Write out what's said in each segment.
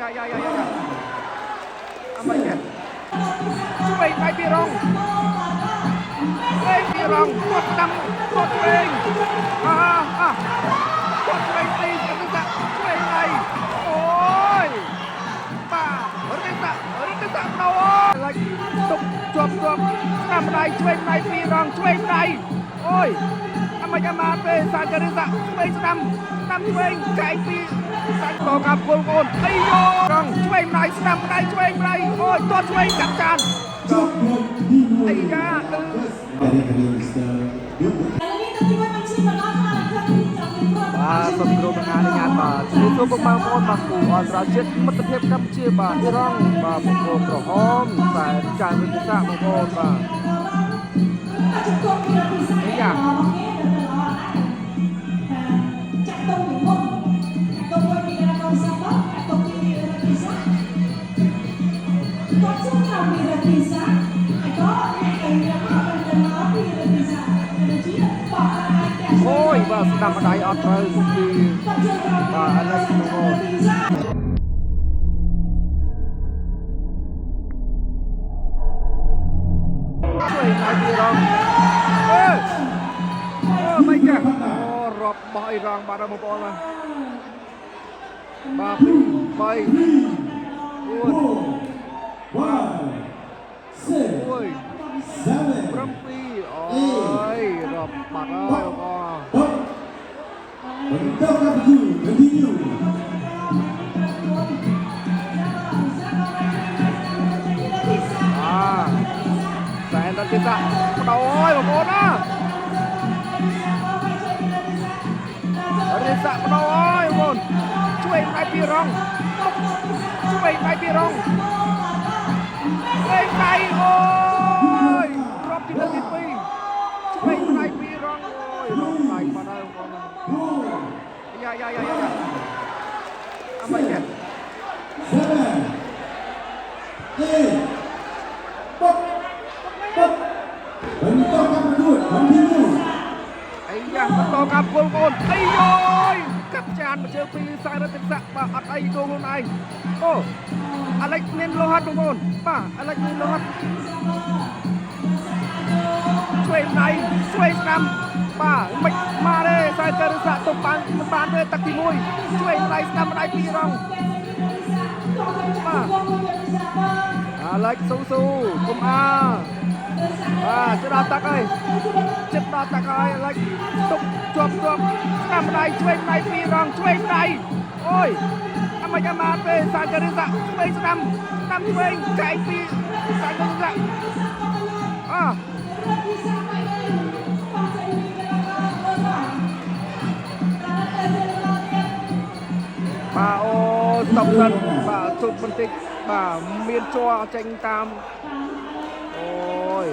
apa ya cuy mai pirong pirong tuột đâm tuột lên tuột lên đi cái dạng cuy này ôi bà ở cái dạng đâu lại tục chuột làm này cuy này pirong cuy này ôi apa yang mati saja risa cuy năm cuy chạy pi sajaตัวกับโกนไอ้โยรองช่วยไหนสนามไหนช่วยไหนโอ้ยตัวช่วยจัดการไอ้ยาបាទសូមគោរពអាញាបាទជំរាបសួរពុកម៉ែបងប្អូនបាទគូអន្តរជាតិមិត្តភាពកម្ពុជាបាទអ៊ីរ៉ង់បាទបងប្អូនក្រហមតែចាយវិទ្យាសាស្ត្របងប្អូនបាទនេះយ៉ាអូយបាទស្ដាប់ម្ដាយអត់ត្រូវពីបាទឥឡូវបងប្អូនជួយឲ្យពីរងអូមិនចាអូរាប់បោះអ៊ីរ៉ង់បាទបងប្អូនបាទ3 4 អូយរាប់បាត់ហើយសែនដល់ទីសាក់បដូរហើយបងប្អូនណារីសាក់បដូរហើយបងប្អូនជួយដៃពីរងជួយដៃពីរងជួយដៃអូយរាប់ទី2ជួយដៃពីរងអូយរងដៃបាត់ហើយបងប្អូនយ៉ាapa ya អីយ៉ាបន្តកាប់គោលកូនអីយយកាប់ចានមកជើងពីខ្សែរត់ទឹកសាក់បាទអត់អីគោលខ្លួនឯងអូអាឡិចមានលោហិតបងប្អូនបាទអាឡិចមានលោហិតជួយដៃជួយស្ដាំបាទមិនមកទេខ្សែរត់សាក់ទុំបានទេទឹកទី1ជួយដៃស្ដាំដៃពីរងបាទអាឡិចស៊ូគុំបាទជិតដល់ទឹកហើយអាឡិចទុកជាប់ស្ដាំដៃជួយដៃពីរងជួយដៃអូយអាមិនអាមកទេខ្សែរត់សាក់ស្ដាំជួយចែកពីខ្សែរត់សាក់បាទអូស្តុកសិនបាទជប់បន្តិចបាទមានជ័រចេញតាមអូយ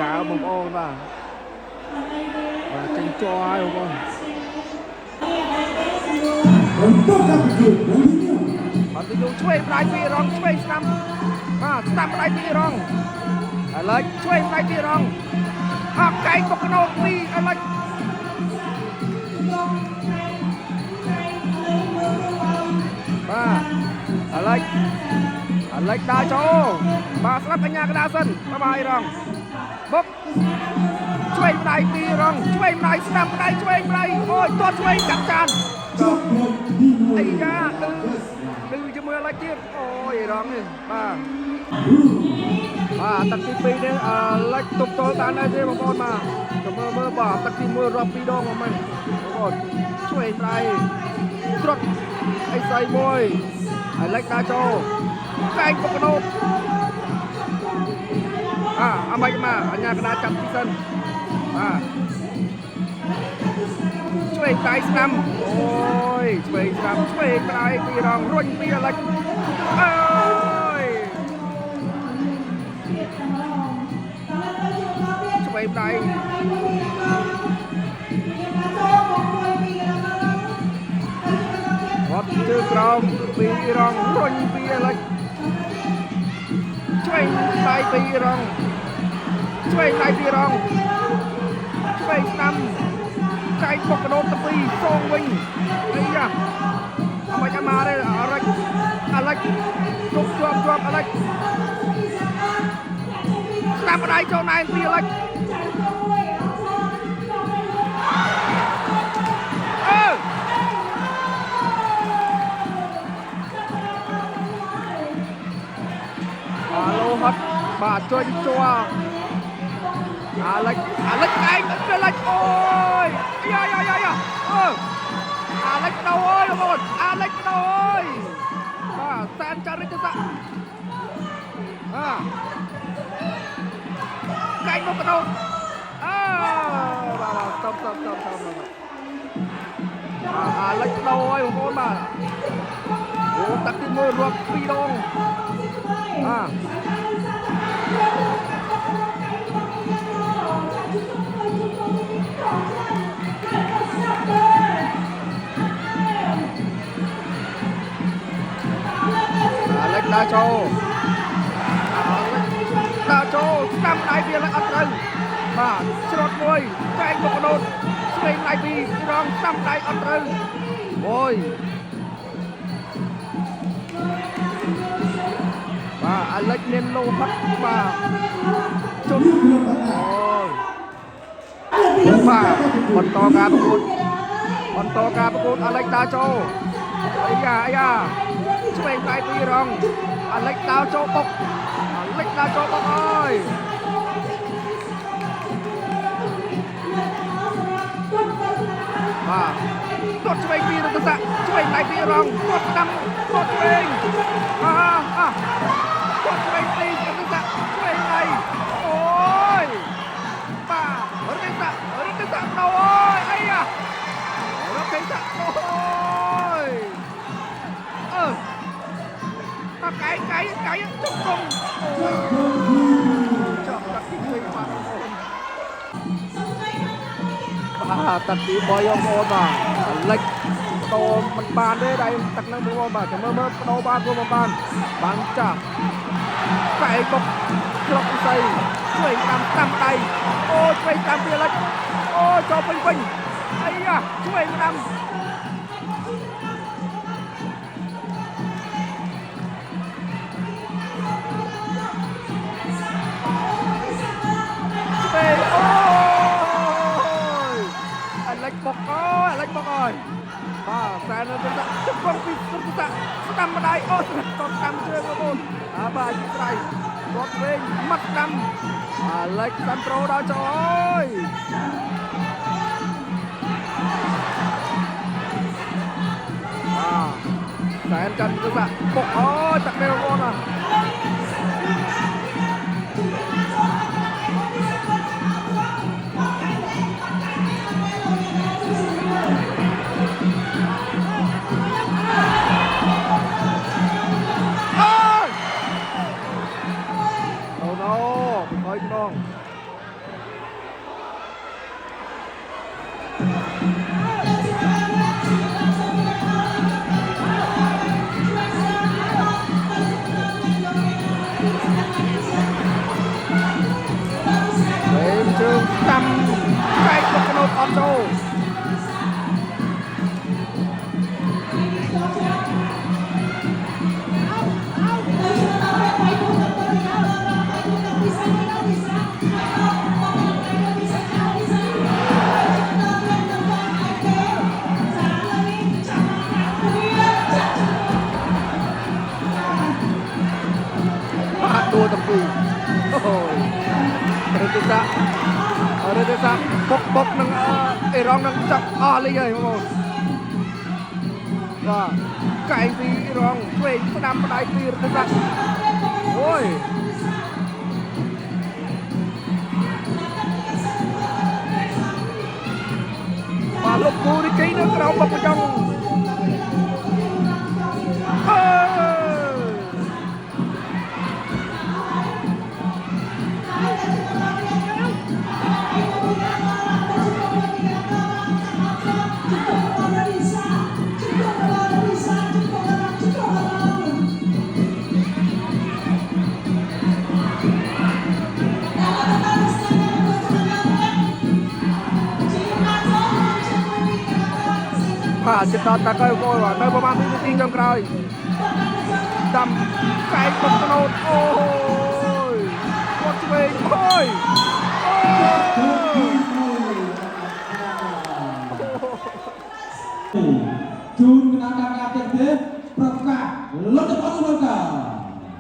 ចៅបងប្អូនបាទចេញជ័រហើយបងប្អូនអត់ទៅយកជួយដៃពីរងជួយស្ដាំបាទស្ដាំដៃពីរងឥឡូវជួយដៃពីរងអកកែងបុកណូពីឥឡូវបាទឥឡូវដើរចូលបាទស្ដាប់កញ្ញាកដាសិនបាយរងបុកជួយដៃពីរងជួយដៃស្ដាំដៃជួយដៃអូយទាត់ជួយកាត់ចានអីយ៉ាឌឺជាមួយឥឡូវទៀតអូយរងនេះបាទទឹកទី2នេះឥឡូវទប់ទល់បានដែរទេបងប្អូនបាទទៅមើលបាទទឹកទី1រាប់2ដងមកមិនបងប្អូនជួយដៃត្រុតអីស្អីមួយឥឡូវដើរចូលកែងបុកណូតអាមិនមកអញ្ញាកដាចាប់ទីសិនបាទជួយដៃស្ដាំអូយជួយស្ដាំជួយដៃពីរងរុញពីឥឡូវអើយជួយដៃរត់ជើងក្រោមពីរងរុញពីឥឡូវជួយដៃពីរងជួយដៃពីរងជួយស្ដាំចែកបុកកដោតទៅពីសងវិញអីយ៉ាអមិនមកទេ Alex ជប់ជាប់ Alex ស្ដាប់ម្ដាយចូលណែនពី Alex លោហិតបាទជួយជួអាឡិចឯងអាឡិចអូយយ៉ាអាឡិចដោអើយបងអាឡិចដោអើយបាទសែនចារិទ្ធស័ក្តិកែងមកបដោបាទស្ទប់អាឡិចដោអើយបងប្អូនបាទអូតាក់ទី1រាប់2ដងAlex ដើរចូលស្ដាំដៃវាឡើងអត់ត្រូវបាទច្រត់មួយចែកមកបដោតស្វែងដៃពីរងស្ដាំដៃអត់ត្រូវអូយបាទ Alex មានលោហិតបាទជន់អូយបាទបន្តការប្រកួតAlex ដើរចូលអាយ៉ាឆ្វេងដៃពីរង Alex ដើរចូលបុកអើយបាទគាត់ឆ្វេងពីរទស្សៈឆ្វេងដៃពីរងគាត់ស្ដាំគាត់ឆ្វេងគាត់ឆ្វេងពីរទស្សៈឆ្វេងដៃអូយបាទរិទ្ធស័ក្តិដោអូយអាយ៉ារិទ្ធស័ក្តិអូយកាយជុំកុំចប់តាក់ទី2បាទបាទតាក់ទី3បងប្អូនបាទAlex បដូរមិនបានទេដៃទឹកនឹងបងប្អូនបាទចាំមើលបដូរបានព្រោះមិនបានចាស់កែបុកច្រកពិសីជួយតាមដៃអូជួយតាមពី Alex អូចូលពេញអាយ៉ាជួយតាមAlex បុកអើយបាទសែនទៅជង្គង់ពីស្ដាំម្ដាយអូស្ដាំជើងបងប្អូនបាទយីស្រ័យគាត់វិញមកស្ដាំ Alex សាន់ត្រូដល់ចូលអើយសែនកាន់ទៅបុកអូយតាក់នេះបងប្អូនរិទ្ធស័ក្តិបុកនឹងអេរ៉ង់នឹងចាប់អស់លេងហើយបងប្អូនបាទកែងពីរងឆ្វេងស្ដាំម្ដាយពីរិទ្ធស័ក្តិអូយបាទលោកគូនេះគេនៅក្រោមបុកចង់បាទចិត្តតាក់ហើយបងប្អូននៅប្រហែល2នាទីចុងក្រោយ ดำไก่ตกกระโดดโอ้ยกดเวงโอ้ยจูนกระดาษกระเตะประกาศลดอัตราการ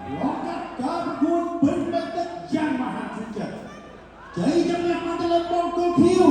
Lokat Karkun berbentuk yang maha sejati. Jadi jangan mandalam bongkol kiu.